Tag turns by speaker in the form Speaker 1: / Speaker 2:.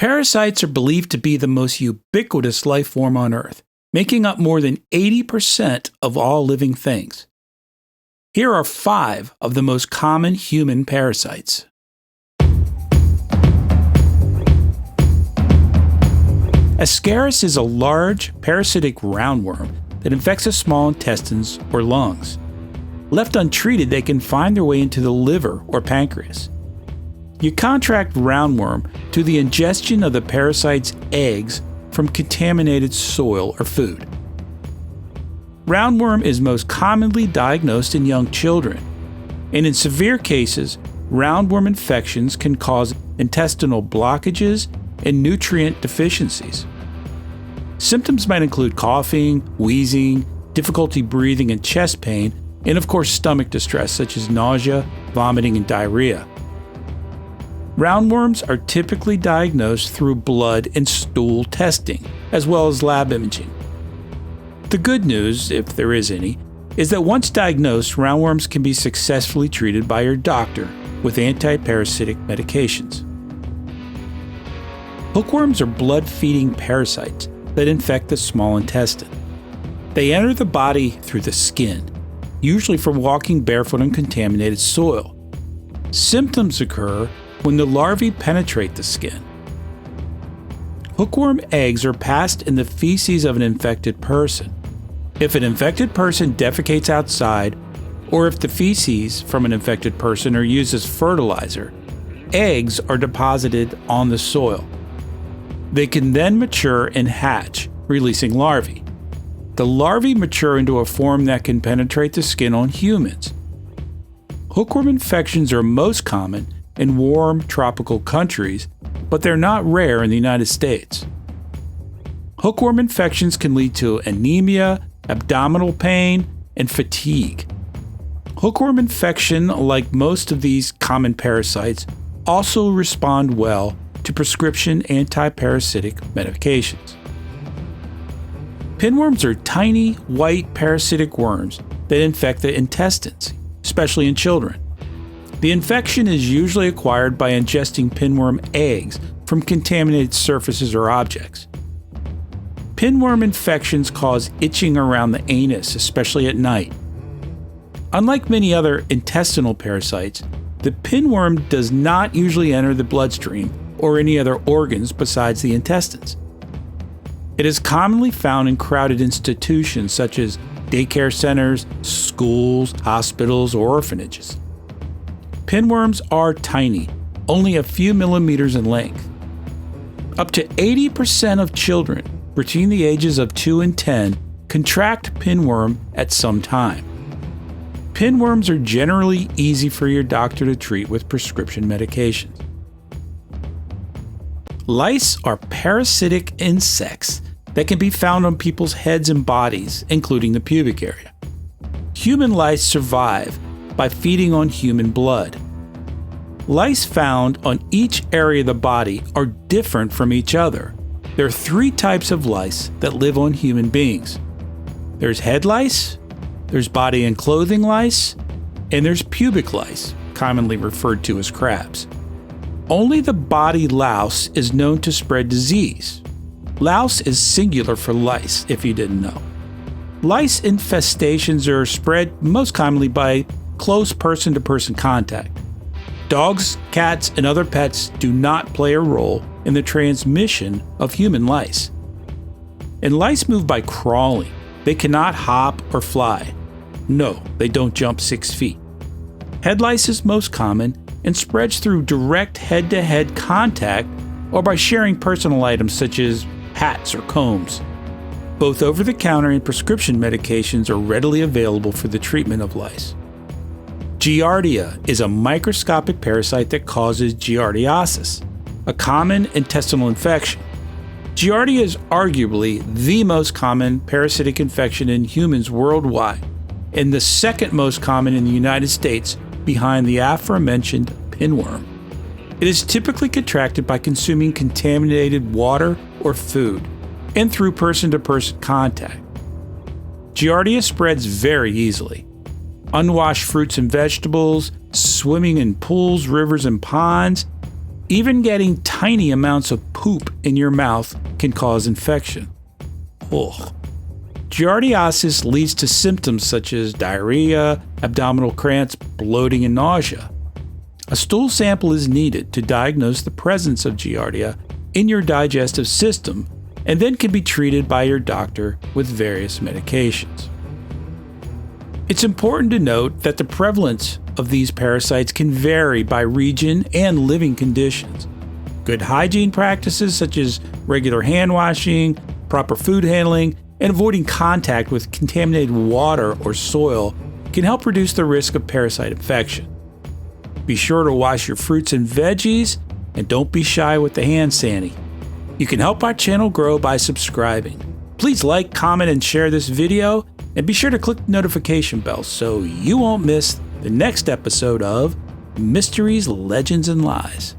Speaker 1: Parasites are believed to be the most ubiquitous life form on Earth, making up more than 80% of all living things. Here are 5 of the most common human parasites. Ascaris is a large, parasitic roundworm that infects the small intestines or lungs. Left untreated, they can find their way into the liver or pancreas. You contract roundworm through the ingestion of the parasite's eggs from contaminated soil or food. Roundworm is most commonly diagnosed in young children, and in severe cases, roundworm infections can cause intestinal blockages and nutrient deficiencies. Symptoms might include coughing, wheezing, difficulty breathing and chest pain, and of course stomach distress such as nausea, vomiting, and diarrhea. Roundworms are typically diagnosed through blood and stool testing, as well as lab imaging. The good news, if there is any, is that once diagnosed, roundworms can be successfully treated by your doctor with anti-parasitic medications. Hookworms are blood-feeding parasites that infect the small intestine. They enter the body through the skin, usually from walking barefoot on contaminated soil. Symptoms occur when the larvae penetrate the skin. Hookworm eggs are passed in the feces of an infected person. If an infected person defecates outside, or if the feces from an infected person are used as fertilizer, eggs are deposited on the soil. They can then mature and hatch, releasing larvae. The larvae mature into a form that can penetrate the skin on humans. Hookworm infections are most common in warm tropical countries, but they're not rare in the United States. Hookworm infections can lead to anemia, abdominal pain, and fatigue. Hookworm infection, like most of these common parasites, also respond well to prescription anti-parasitic medications. Pinworms are tiny, white parasitic worms that infect the intestines, especially in children. The infection is usually acquired by ingesting pinworm eggs from contaminated surfaces or objects. Pinworm infections cause itching around the anus, especially at night. Unlike many other intestinal parasites, the pinworm does not usually enter the bloodstream or any other organs besides the intestines. It is commonly found in crowded institutions such as daycare centers, schools, hospitals, or orphanages. Pinworms are tiny, only a few millimeters in length. Up to 80% of children between the ages of 2 and 10 contract pinworm at some time. Pinworms are generally easy for your doctor to treat with prescription medications. Lice are parasitic insects that can be found on people's heads and bodies, including the pubic area. Human lice survive by feeding on human blood. Lice found on each area of the body are different from each other. There are 3 types of lice that live on human beings. There's head lice, there's body and clothing lice, and there's pubic lice, commonly referred to as crabs. Only the body louse is known to spread disease. Louse is singular for lice, if you didn't know. Lice infestations are spread most commonly by close person-to-person contact. Dogs, cats, and other pets do not play a role in the transmission of human lice. And lice move by crawling. They cannot hop or fly. No, they don't jump 6 feet. Head lice is most common and spreads through direct head-to-head contact or by sharing personal items such as hats or combs. Both over-the-counter and prescription medications are readily available for the treatment of lice. Giardia is a microscopic parasite that causes giardiosis, a common intestinal infection. Giardia is arguably the most common parasitic infection in humans worldwide, and the second most common in the United States behind the aforementioned pinworm. It is typically contracted by consuming contaminated water or food, and through person-to-person contact. Giardia spreads very easily. Unwashed fruits and vegetables, swimming in pools, rivers, and ponds, Even getting tiny amounts of poop in your mouth can cause infection. Ugh. Giardiasis leads to symptoms such as diarrhea, abdominal cramps, bloating, and nausea. A stool sample is needed to diagnose the presence of Giardia in your digestive system and then can be treated by your doctor with various medications. It's important to note that the prevalence of these parasites can vary by region and living conditions. Good hygiene practices such as regular hand washing, proper food handling, and avoiding contact with contaminated water or soil can help reduce the risk of parasite infection. Be sure to wash your fruits and veggies, and don't be shy with the hand sani. You can help our channel grow by subscribing. Please like, comment, and share this video, and be sure to click the notification bell so you won't miss the next episode of Mysteries, Legends, and Lies.